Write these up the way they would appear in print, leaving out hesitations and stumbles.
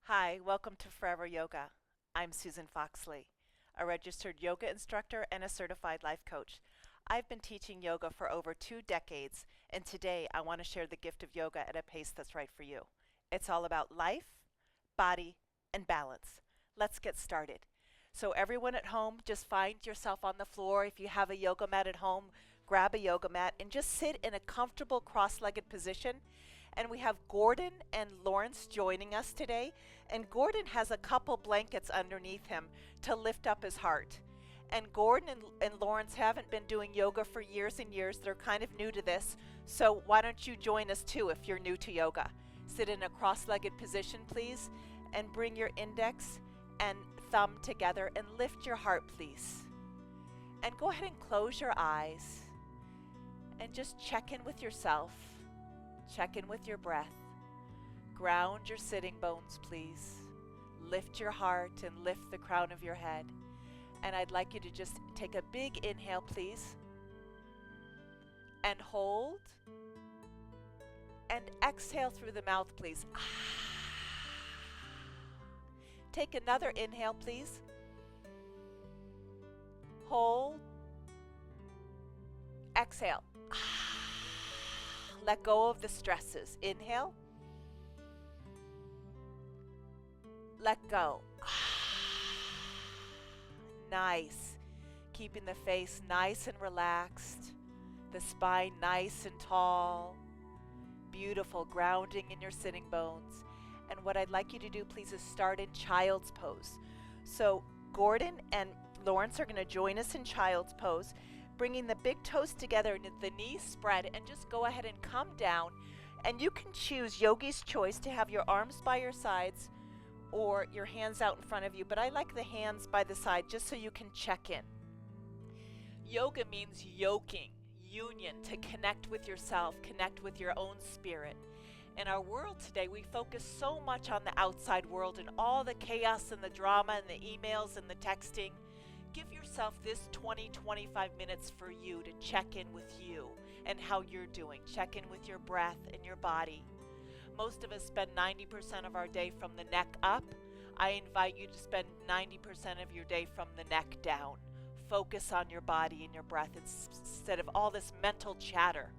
Hi, welcome to Forever Yoga. I'm Susan Foxley, a registered yoga instructor and a certified life coach. I've been teaching yoga for over 2 decades, and today I want to share the gift of yoga at a pace that's right for you. It's all about life, body, and balance. Let's get started. So, everyone at home, just find yourself on the floor. If you have a yoga mat at home, grab a yoga mat and just sit in a comfortable cross legged position. And we have Gordon and Lawrence joining us today. And Gordon has a couple blankets underneath him to lift up his heart. And Gordon and Lawrence haven't been doing yoga for years and years. They're kind of new to this. So why don't you join us too if you're new to yoga? Sit in a cross-legged position, please, and bring your index and thumb together and lift your heart, please. And go ahead and close your eyes and just check in with yourself. Check in with your breath. Ground your sitting bones, please. Lift your heart and lift the crown of your head. And I'd like you to just take a big inhale, please. And hold. And exhale through the mouth, please. Take another inhale, please. Hold. Exhale. Let go of the stresses. Inhale. Let go. Nice. Keeping the face nice and relaxed. The spine nice and tall. Beautiful grounding in your sitting bones. And what I'd like you to do, please, is start in child's pose. So Gordon and Lawrence are going to join us in child's pose, bringing the big toes together and the knees spread, and just go ahead and come down. And you can choose yogi's choice to have your arms by your sides or your hands out in front of you, but I like the hands by the side just so you can check in. Yoga means yoking, union, to connect with yourself, connect with your own spirit. In our world today, we focus so much on the outside world and all the chaos and the drama and the emails and the texting. Give yourself this 20-25 minutes for you to check in with you and how you're doing. Check in with your breath and your body. Most of us spend 90% of our day from the neck up. I invite you to spend 90% of your day from the neck down. Focus on your body and your breath instead of all this mental chatter.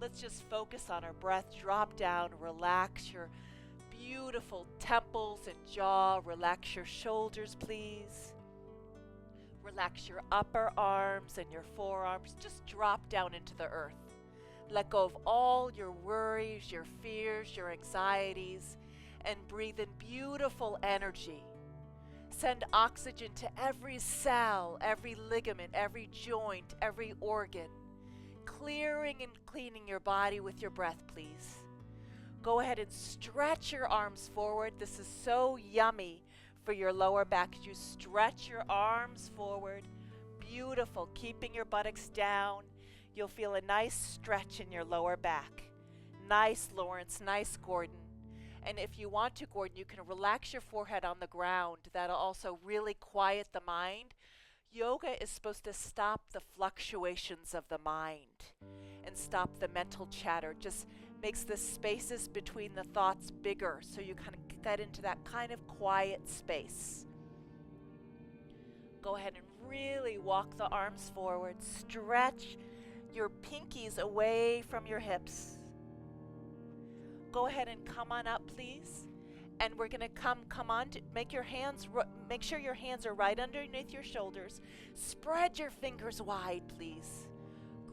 Let's just focus on our breath. Drop down, relax your beautiful temples and jaw. Relax your shoulders, please. Relax your upper arms and your forearms. Just drop down into the earth. Let go of all your worries, your fears, your anxieties, and breathe in beautiful energy. Send oxygen to every cell, every ligament, every joint, every organ. Clearing and cleaning your body with your breath, please. Go ahead and stretch your arms forward. This is so yummy for your lower back. You stretch your arms forward. Beautiful. Keeping your buttocks down. You'll feel a nice stretch in your lower back. Nice, Lawrence. Nice, Gordon. And if you want to, Gordon, you can relax your forehead on the ground. That'll also really quiet the mind. Yoga is supposed to stop the fluctuations of the mind and stop the mental chatter. Just makes the spaces between the thoughts bigger so you kind of get into that kind of quiet space. Go ahead and really walk the arms forward. Stretch your pinkies away from your hips. Go ahead and come on up, please. And we're going to come on to make sure your hands are right underneath your shoulders. Spread your fingers wide, please.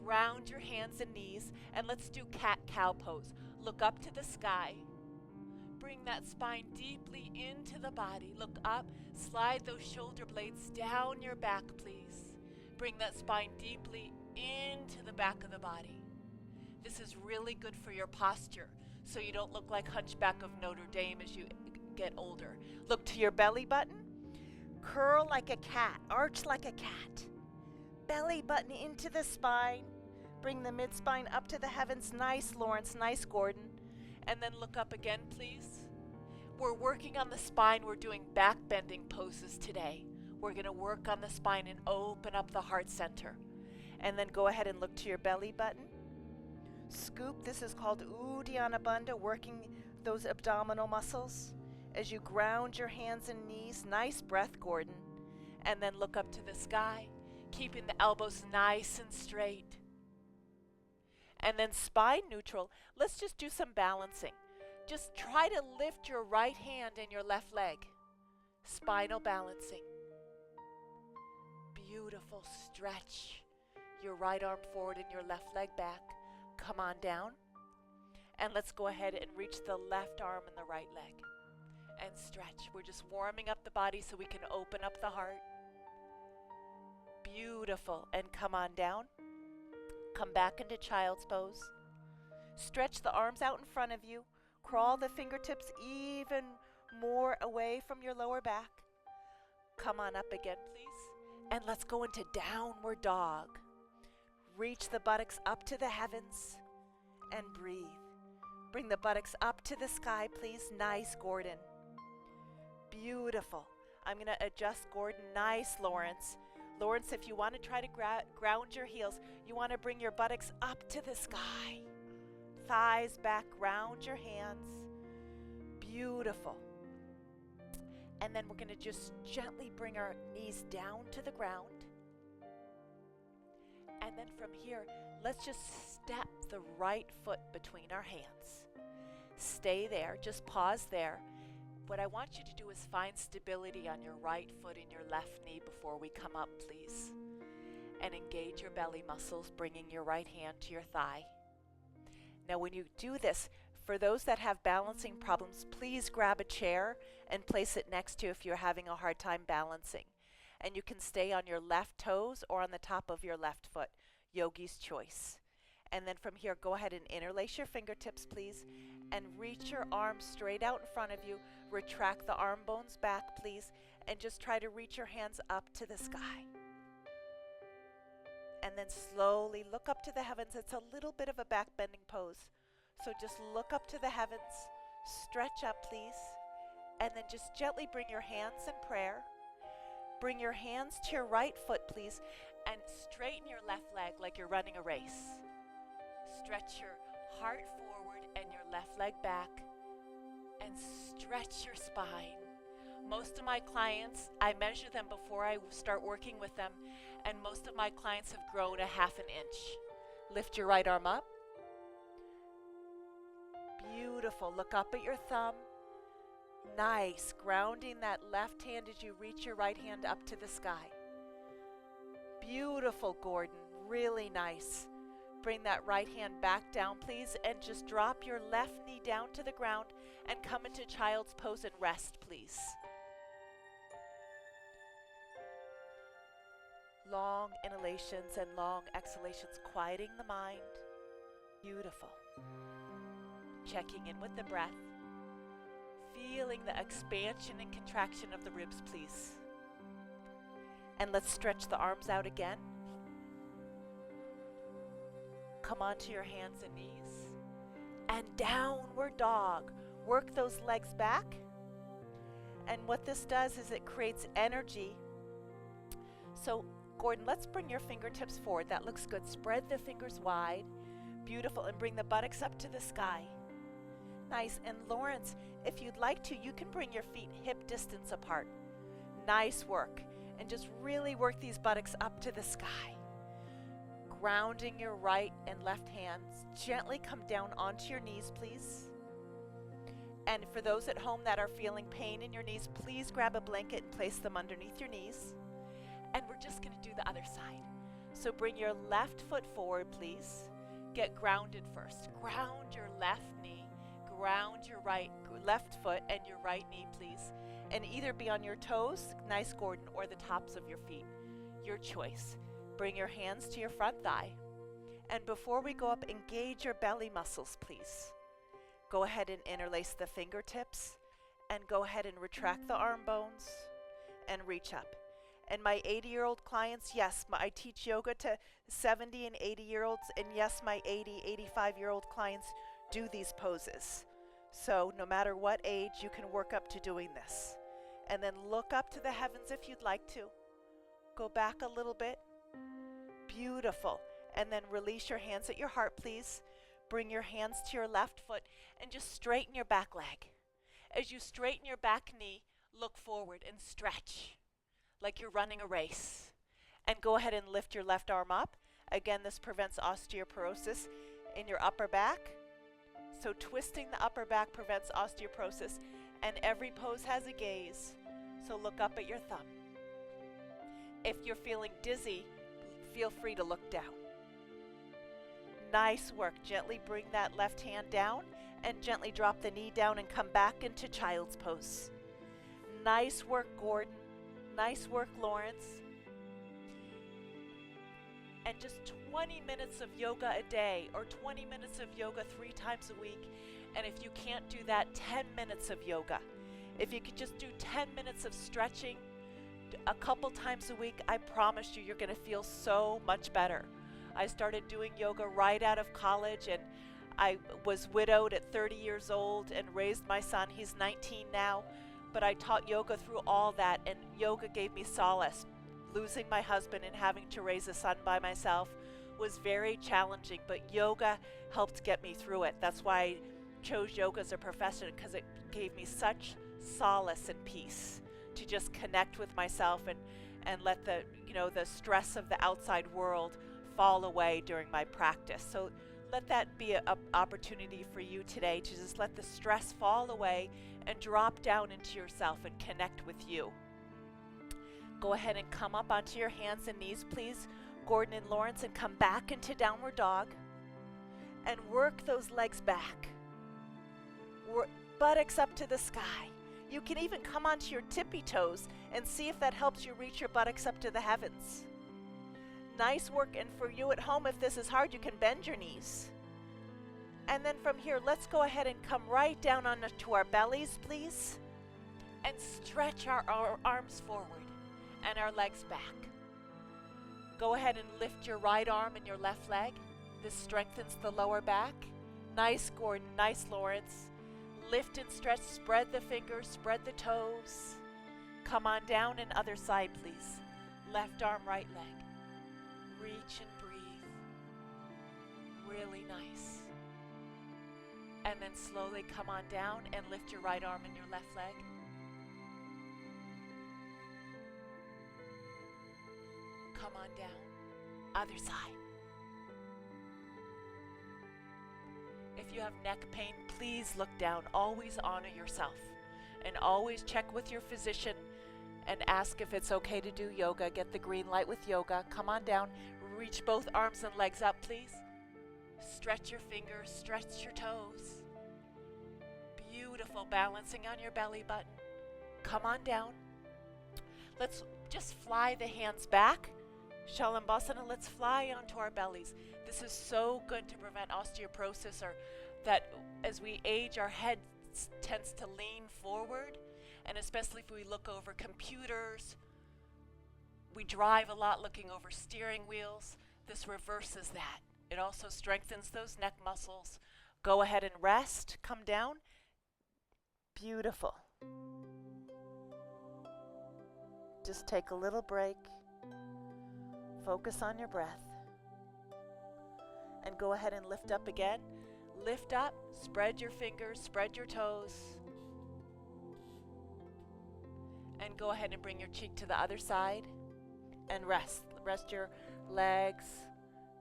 Ground your hands and knees, and let's do cat-cow pose. Look up to the sky. Bring that spine deeply into the body. Look up, slide those shoulder blades down your back, please. Bring that spine deeply into the back of the body. This is really good for your posture, so you don't look like Hunchback of Notre Dame as you get older. Look to your belly button. Curl like a cat. Arch like a cat. Belly button into the spine. Bring the mid-spine up to the heavens. Nice, Lawrence. Nice, Gordon. And then look up again, please. We're working on the spine. We're doing back bending poses today. We're going to work on the spine and open up the heart center. And then go ahead and look to your belly button. Scoop. This is called Uddiyana Bandha, working those abdominal muscles. As you ground your hands and knees, nice breath, Gordon. And then look up to the sky, keeping the elbows nice and straight. And then spine neutral. Let's just do some balancing. Just try to lift your right hand and your left leg. Spinal balancing. Beautiful. Stretch your right arm forward and your left leg back. Come on down. And let's go ahead and reach the left arm and the right leg. And stretch. We're just warming up the body so we can open up the heart. Beautiful. And come on down. Come back into child's pose. Stretch the arms out in front of you. Crawl the fingertips even more away from your lower back. Come on up again, please. And let's go into downward dog. Reach the buttocks up to the heavens and breathe. Bring the buttocks up to the sky, please. Nice, Gordon. Beautiful. I'm going to adjust Gordon. Nice, Lawrence. Lawrence, if you want to try to ground your heels, you want to bring your buttocks up to the sky. Thighs back, ground your hands. Beautiful. And then we're going to just gently bring our knees down to the ground. And then from here, let's just step the right foot between our hands. Stay there, just pause there. What I want you to do is find stability on your right foot and your left knee before we come up, please. And engage your belly muscles, bringing your right hand to your thigh. Now when you do this, for those that have balancing problems, please grab a chair and place it next to you if you're having a hard time balancing. And you can stay on your left toes or on the top of your left foot, yogi's choice. And then from here, go ahead and interlace your fingertips, please, and reach your arms straight out in front of you. Retract the arm bones back, please, and just try to reach your hands up to the sky. And then slowly look up to the heavens. It's a little bit of a back bending pose. So just look up to the heavens, stretch up, please, and then just gently bring your hands in prayer. Bring your hands to your right foot, please, and straighten your left leg like you're running a race. Stretch your heart forward and your left leg back, and stretch your spine. Most of my clients, I measure them before I start working with them, and most of my clients have grown a half an inch. Lift your right arm up. Beautiful. Look up at your thumb. Nice. Grounding that left hand as you reach your right hand up to the sky. Beautiful, Gordon. Really nice. Bring that right hand back down, please, and just drop your left knee down to the ground and come into child's pose and rest, please. Long inhalations and long exhalations, quieting the mind. Beautiful. Checking in with the breath. Feeling the expansion and contraction of the ribs, please. And let's stretch the arms out again. Come onto your hands and knees. And downward dog. Work those legs back. And what this does is it creates energy. So, Gordon, let's bring your fingertips forward. That looks good. Spread the fingers wide. Beautiful. And bring the buttocks up to the sky. Nice. And Lawrence, if you'd like to, you can bring your feet hip distance apart. Nice work. And just really work these buttocks up to the sky. Grounding your right and left hands. Gently come down onto your knees, please. And for those at home that are feeling pain in your knees, please grab a blanket and place them underneath your knees. And we're just going to do the other side. So bring your left foot forward, please. Get grounded first. Ground your left knee. Ground your left foot and your right knee, please. And either be on your toes, nice Gordon, or the tops of your feet. Your choice. Bring your hands to your front thigh. And before we go up, engage your belly muscles, please. Go ahead and interlace the fingertips. And go ahead and retract the arm bones. And reach up. And my 80-year-old clients, yes, I teach yoga to 70 and 80-year-olds. And yes, my 80, 85-year-old clients do these poses. So no matter what age, you can work up to doing this. And then look up to the heavens if you'd like to. Go back a little bit. Beautiful. And then release your hands at your heart, please. Bring your hands to your left foot and just straighten your back leg. As you straighten your back knee, look forward and stretch like you're running a race. And go ahead and lift your left arm up. Again, this prevents osteoporosis in your upper back. So twisting the upper back prevents osteoporosis, and every pose has a gaze. So look up at your thumb. If you're feeling dizzy, feel free to look down. Nice work. Gently bring that left hand down and gently drop the knee down and come back into child's pose. Nice work, Gordon. Nice work, Lawrence. And just 20 minutes of yoga a day, or 20 minutes of yoga 3 times a week. And if you can't do that, 10 minutes of yoga. If you could just do 10 minutes of stretching a couple times a week, I promise you, you're going to feel so much better. I started doing yoga right out of college, and I was widowed at 30 years old and raised my son. He's 19 now, but I taught yoga through all that, and yoga gave me solace. Losing my husband and having to raise a son by myself was very challenging, but yoga helped get me through it. That's why I chose yoga as a profession, because it gave me such solace and peace to just connect with myself and let the stress of the outside world fall away during my practice. So let that be an opportunity for you today to just let the stress fall away and drop down into yourself and connect with you. Go ahead and come up onto your hands and knees, please, Gordon and Lawrence, and come back into downward dog and work those legs back. Buttocks up to the sky. You can even come onto your tippy toes and see if that helps you reach your buttocks up to the heavens. Nice work. And for you at home, if this is hard, you can bend your knees. And then from here, let's go ahead and come right down onto our bellies, please, and stretch our arms forward and our legs back. Go ahead and lift your right arm and your left leg. This strengthens the lower back. Nice, Gordon. Nice, Lawrence. Lift and stretch. Spread the fingers. Spread the toes. Come on down, and other side, please. Left arm, right leg. Reach and breathe. Really nice. And then slowly come on down and lift your right arm and your left leg. Come on down. Other side. If you have neck pain, please look down. Always honor yourself. And always check with your physician and ask if it's okay to do yoga. Get the green light with yoga. Come on down. Reach both arms and legs up, please. Stretch your fingers. Stretch your toes. Beautiful. Balancing on your belly button. Come on down. Let's just fly the hands back. Shalambhasana, let's fly onto our bellies. This is so good to prevent osteoporosis, or that as we age, our head tends to lean forward, and especially if we look over computers, we drive a lot looking over steering wheels. This reverses that. It also strengthens those neck muscles. Go ahead and rest. Come down. Beautiful. Just take a little break. Focus on your breath. And go ahead and lift up again. Lift up, spread your fingers, spread your toes. And go ahead and bring your cheek to the other side. And rest. Rest your legs.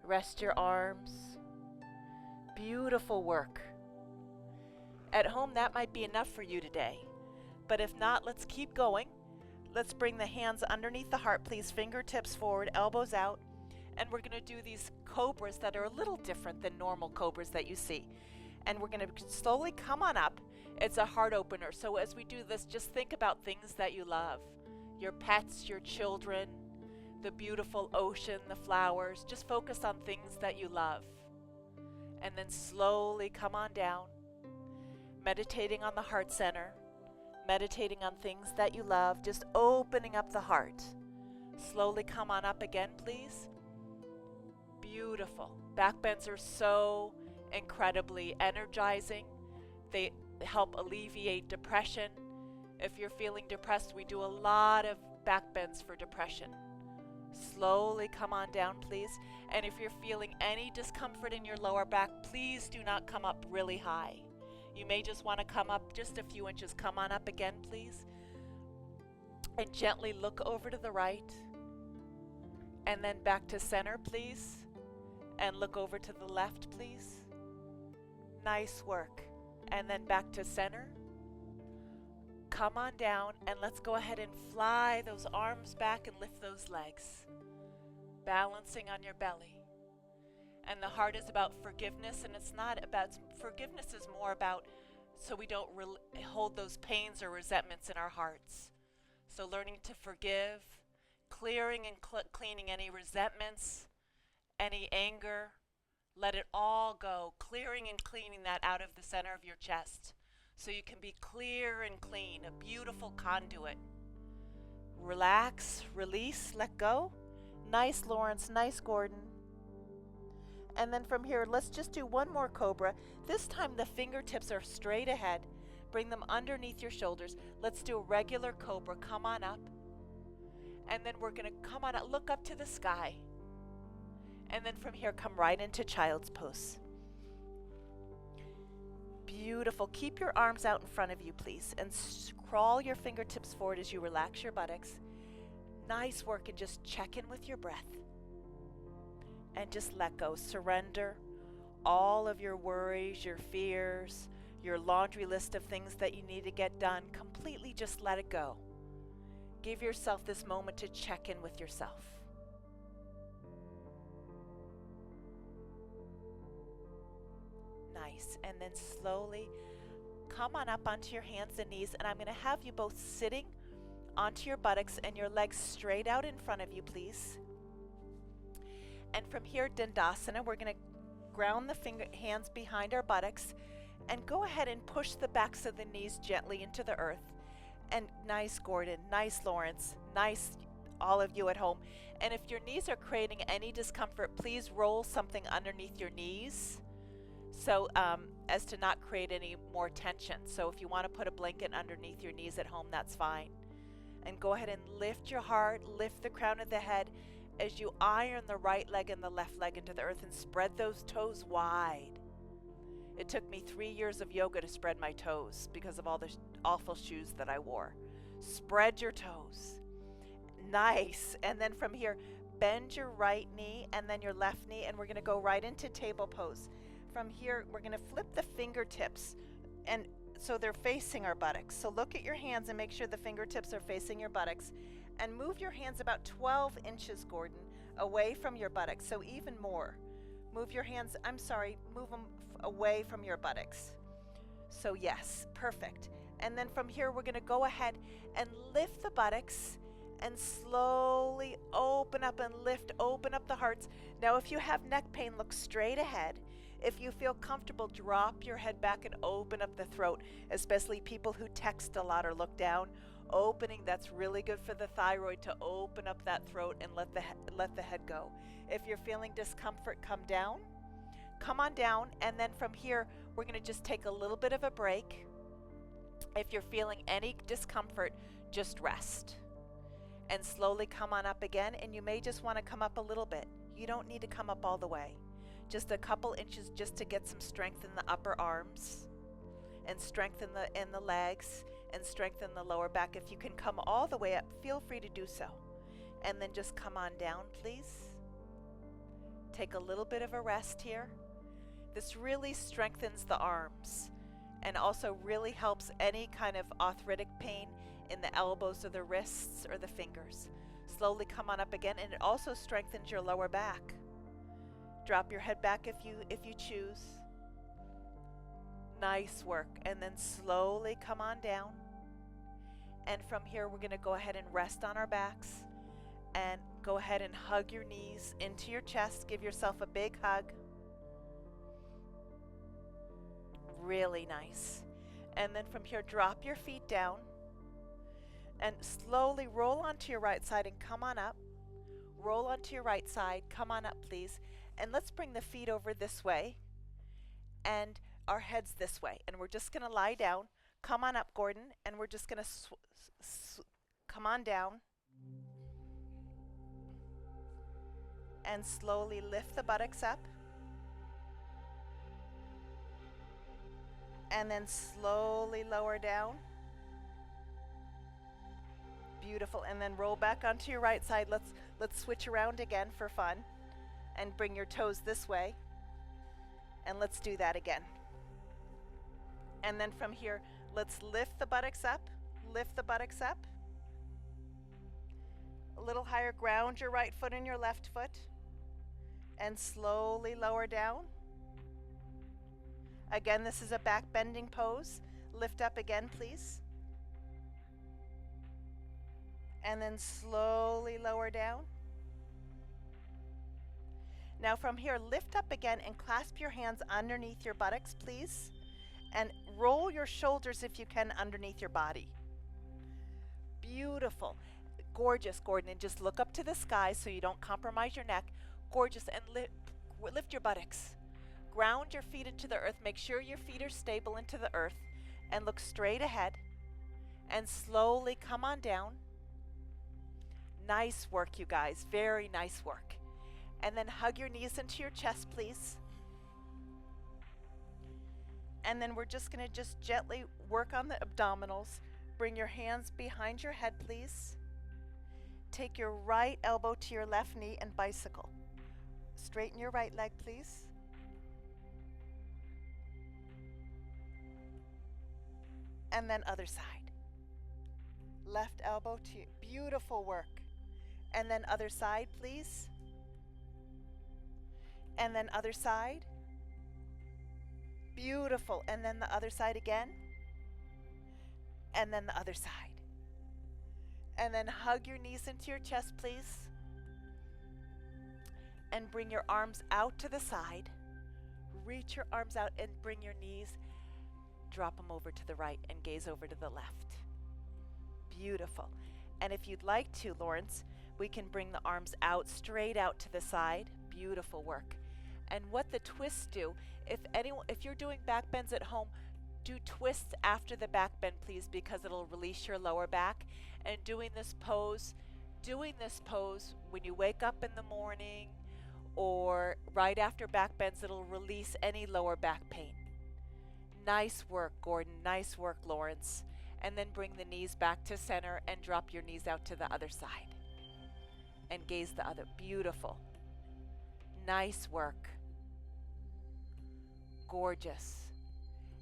Rest your arms. Beautiful work. At home, that might be enough for you today. But if not, let's keep going. Let's bring the hands underneath the heart, please. Fingertips forward, elbows out. And we're going to do these cobras that are a little different than normal cobras that you see. And we're going to slowly come on up. It's a heart opener. So as we do this, just think about things that you love. Your pets, your children, the beautiful ocean, the flowers. Just focus on things that you love. And then slowly come on down. Meditating on the heart center. Meditating on things that you love, just opening up the heart. Slowly come on up again, please. Beautiful. Back bends are so incredibly energizing. They help alleviate depression. If you're feeling depressed, we do a lot of back bends for depression. Slowly come on down, please. And if you're feeling any discomfort in your lower back, please do not come up really high. You may just want to come up just a few inches. Come on up again, please. And gently look over to the right. And then back to center, please. And look over to the left, please. Nice work. And then back to center. Come on down, and let's go ahead and fly those arms back and lift those legs. Balancing on your belly. And the heart is about forgiveness, and it's not about, forgiveness is more about so we don't hold those pains or resentments in our hearts. So learning to forgive, clearing and cleaning any resentments, any anger, let it all go, clearing and cleaning that out of the center of your chest so you can be clear and clean, a beautiful conduit. Relax, release, let go. Nice, Lawrence, nice, Gordon. And then from here, let's just do one more cobra. This time the fingertips are straight ahead. Bring them underneath your shoulders. Let's do a regular cobra. Come on up. And then we're going to come on up, look up to the sky. And then from here, come right into child's pose. Beautiful. Keep your arms out in front of you, please. And crawl your fingertips forward as you relax your buttocks. Nice work, and just check in with your breath. And just let go. Surrender all of your worries, your fears, your laundry list of things that you need to get done. Completely just let it go. Give yourself this moment to check in with yourself. Nice. And then slowly come on up onto your hands and knees, and I'm going to have you both sitting onto your buttocks and your legs straight out in front of you, please. And from here, Dandasana, we're going to ground the hands behind our buttocks and go ahead and push the backs of the knees gently into the earth. And nice, Gordon, nice, Lawrence, nice, all of you at home. And if your knees are creating any discomfort, please roll something underneath your knees so as to not create any more tension. So if you want to put a blanket underneath your knees at home, that's fine. And go ahead and lift your heart, lift the crown of the head as you iron the right leg and the left leg into the earth and spread those toes wide. It took me 3 years of yoga to spread my toes because of all the awful shoes that I wore. Spread your toes. Nice. And then from here, bend your right knee and then your left knee, and we're going to go right into table pose. From here, we're going to flip the fingertips, and so they're facing our buttocks. So look at your hands and make sure the fingertips are facing your buttocks. And move your hands about 12 inches, Gordon, away from your buttocks. So even more. Move your hands, move them away from your buttocks. So yes, perfect. And then from here, we're going to go ahead and lift the buttocks and slowly open up and lift, open up the hearts. Now, if you have neck pain, look straight ahead. If you feel comfortable, drop your head back and open up the throat, especially people who text a lot or look down. Opening, that's really good for the thyroid, to open up that throat and let the head go. If you're feeling discomfort, come down. Come on down, and then from here, we're going to just take a little bit of a break. If you're feeling any discomfort, just rest. And slowly come on up again, and you may just want to come up a little bit. You don't need to come up all the way. Just a couple inches just to get some strength in the upper arms and strength in the legs and strengthen the lower back. If you can come all the way up, feel free to do so. And then just come on down, please. Take a little bit of a rest here. This really strengthens the arms and also really helps any kind of arthritic pain in the elbows or the wrists or the fingers. Slowly come on up again, and it also strengthens your lower back. Drop your head back if you choose. Nice work. And then slowly come on down. And from here, we're going to go ahead and rest on our backs and go ahead and hug your knees into your chest. Give yourself a big hug. Really nice. And then from here, drop your feet down and slowly roll onto your right side and come on up. Roll onto your right side. Come on up, please. And let's bring the feet over this way and our heads this way. And we're just going to lie down. Come on up, Gordon. And we're just going to come on down. And slowly lift the buttocks up. And then slowly lower down. Beautiful. And then roll back onto your right side. Let's switch around again for fun. And bring your toes this way. And let's do that again. And then from here, let's lift the buttocks up. Lift the buttocks up. A little higher, ground your right foot and your left foot. And slowly lower down. Again, this is a back bending pose. Lift up again, please. And then slowly lower down. Now from here, lift up again and clasp your hands underneath your buttocks, please. And roll your shoulders if you can underneath your body. Beautiful. Gorgeous, Gordon. And just look up to the sky so you don't compromise your neck. Gorgeous. And lift your buttocks. Ground your feet into the earth. Make sure your feet are stable into the earth. And look straight ahead. And slowly come on down. Nice work, you guys. Very nice work. And then hug your knees into your chest, please. And then we're just going to just gently work on the abdominals. Bring your hands behind your head, please. Take your right elbow to your left knee and bicycle. Straighten your right leg, please. And then other side. Left elbow to you. Beautiful work. And then other side, please. And then other side. Beautiful. And then the other side again. And then the other side. And then hug your knees into your chest, please. And bring your arms out to the side. Reach your arms out and bring your knees. Drop them over to the right and gaze over to the left. Beautiful. And if you'd like to, Lawrence, we can bring the arms out, straight out to the side. Beautiful work. And what the twists do, if you're doing back bends at home, do twists after the back bend, please, because it'll release your lower back. And doing this pose when you wake up in the morning or right after back bends, it'll release any lower back pain. Nice work, Gordon. Nice work, Lawrence. And then bring the knees back to center and drop your knees out to the other side. And gaze the other. Beautiful. Nice work. Gorgeous.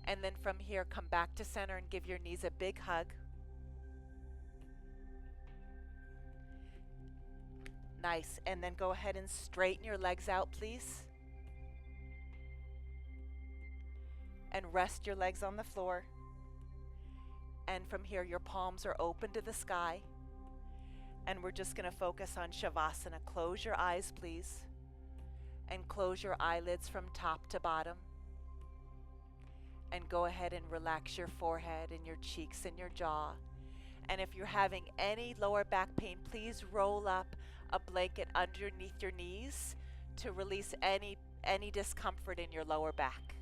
And then from here, come back to center and give your knees a big hug. Nice. And then go ahead and straighten your legs out, please. And rest your legs on the floor. And from here, your palms are open to the sky. And we're just going to focus on Shavasana. Close your eyes, please. And close your eyelids from top to bottom. And go ahead and relax your forehead and your cheeks and your jaw. And if you're having any lower back pain, please roll up a blanket underneath your knees to release any discomfort in your lower back.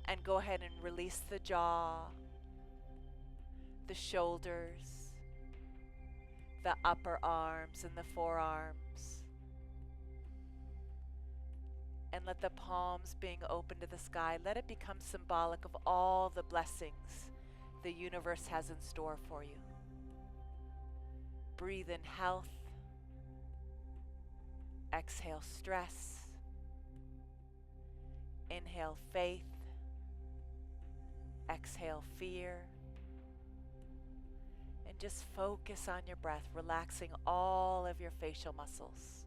And go ahead and release the jaw, the shoulders, the upper arms and the forearms. And let the palms being open to the sky, let it become symbolic of all the blessings the universe has in store for you. Breathe in health. Exhale stress. Inhale faith. Exhale fear. And just focus on your breath, relaxing all of your facial muscles.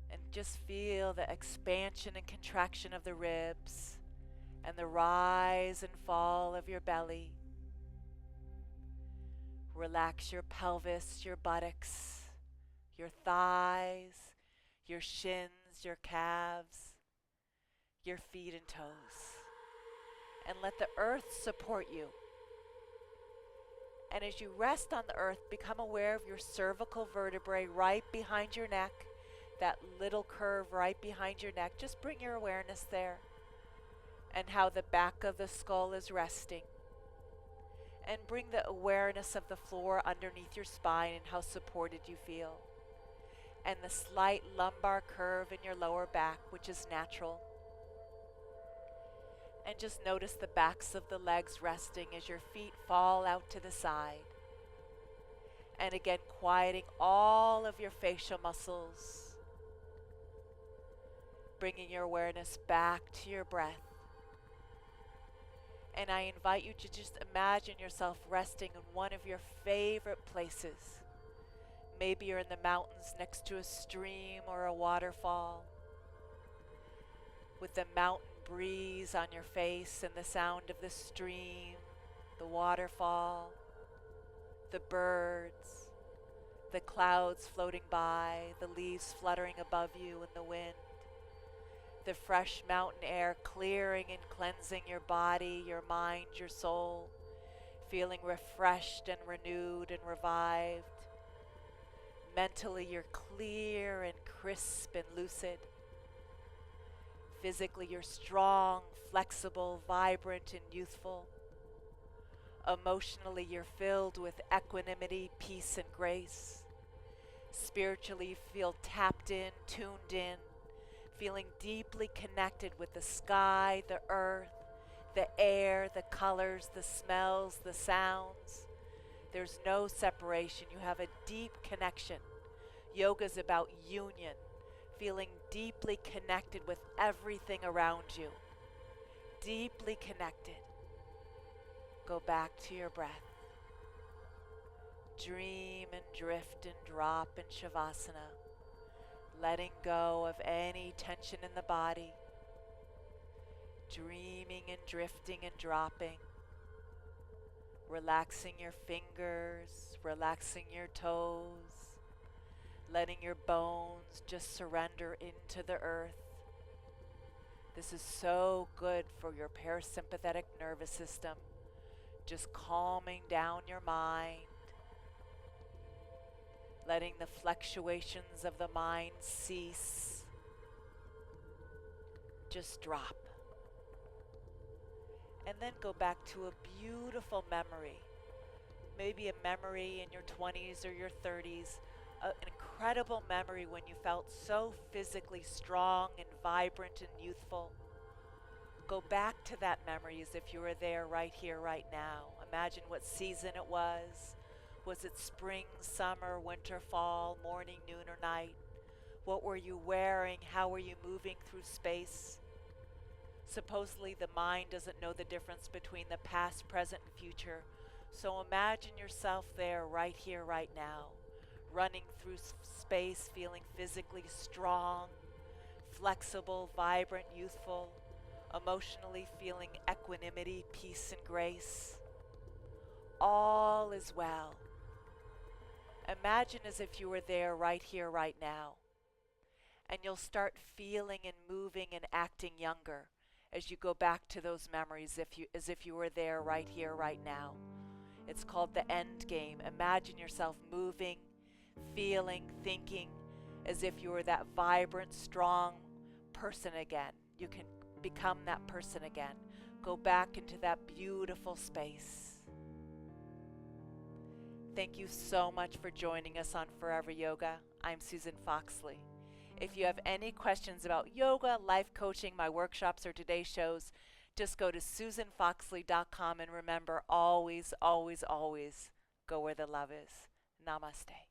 And just feel the expansion and contraction of the ribs and the rise and fall of your belly. Relax your pelvis, your buttocks, your thighs, your shins, your calves, your feet and toes. And let the earth support you. And as you rest on the earth, become aware of your cervical vertebrae right behind your neck. That little curve right behind your neck. Just bring your awareness there. And how the back of the skull is resting. And bring the awareness of the floor underneath your spine and how supported you feel. And the slight lumbar curve in your lower back, which is natural. And just notice the backs of the legs resting as your feet fall out to the side. And again, quieting all of your facial muscles, bringing your awareness back to your breath. And I invite you to just imagine yourself resting in one of your favorite places. Maybe you're in the mountains next to a stream or a waterfall, with the mountain breeze on your face and the sound of the stream, the waterfall, the birds, the clouds floating by, the leaves fluttering above you in the wind, the fresh mountain air clearing and cleansing your body, your mind, your soul, feeling refreshed and renewed and revived. Mentally, you're clear and crisp and lucid. Physically, you're strong, flexible, vibrant, and youthful. Emotionally, you're filled with equanimity, peace, and grace. Spiritually, you feel tapped in, tuned in, feeling deeply connected with the sky, the earth, the air, the colors, the smells, the sounds. There's no separation. You have a deep connection. Yoga's about union, feeling deeply connected with everything around you. Deeply connected. Go back to your breath. Dream and drift and drop in Shavasana, letting go of any tension in the body. Dreaming and drifting and dropping. Relaxing your fingers, relaxing your toes, letting your bones just surrender into the earth. This is so good for your parasympathetic nervous system, just calming down your mind, letting the fluctuations of the mind cease. Just drop. And then go back to a beautiful memory. Maybe a memory in your 20s or your 30s, an incredible memory when you felt so physically strong and vibrant and youthful. Go back to that memory as if you were there right here, right now. Imagine what season it was. Was it spring, summer, winter, fall, morning, noon, or night? What were you wearing? How were you moving through space? Supposedly the mind doesn't know the difference between the past, present, and future. So imagine yourself there right here, right now, running through space, feeling physically strong, flexible, vibrant, youthful, emotionally feeling equanimity, peace, and grace. All is well. Imagine as if you were there right here, right now. And you'll start feeling and moving and acting younger as you go back to those memories as if you were there right here, right now. It's called the end game. Imagine yourself moving, feeling, thinking as if you were that vibrant, strong person again. You can become that person again. Go back into that beautiful space. Thank you so much for joining us on Forever Yoga. I'm Susan Foxley. If you have any questions about yoga, life coaching, my workshops, or today's shows, just go to susanfoxley.com and remember, always, always, always go where the love is. Namaste.